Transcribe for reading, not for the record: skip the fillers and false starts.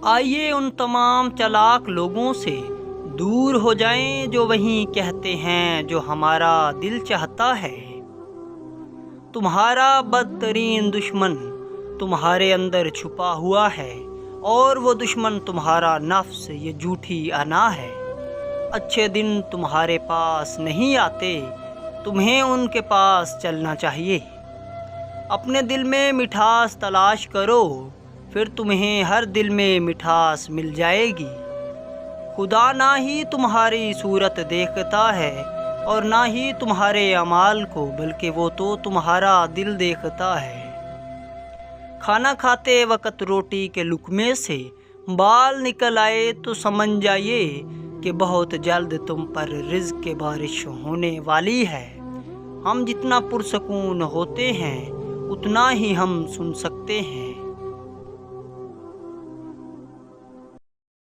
آئیے ان تمام چلاک لوگوں سے دور ہو جائیں جو وہیں کہتے ہیں جو ہمارا دل چاہتا ہے۔ تمہارا بدترین دشمن تمہارے اندر چھپا ہوا ہے، اور وہ دشمن تمہارا نفس، یہ جھوٹی انا ہے۔ اچھے دن تمہارے پاس نہیں آتے، تمہیں ان کے پاس چلنا چاہیے۔ اپنے دل میں مٹھاس تلاش کرو، پھر تمہیں ہر دل میں مٹھاس مل جائے گی۔ خدا نہ ہی تمہاری صورت دیکھتا ہے اور نہ ہی تمہارے اعمال کو، بلکہ وہ تو تمہارا دل دیکھتا ہے۔ کھانا کھاتے وقت روٹی کے لقمے سے بال نکل آئے تو سمجھ جائیے کہ بہت جلد تم پر رزق کی بارش ہونے والی ہے۔ ہم جتنا پرسکون ہوتے ہیں اتنا ہی ہم سن سکتے ہیں۔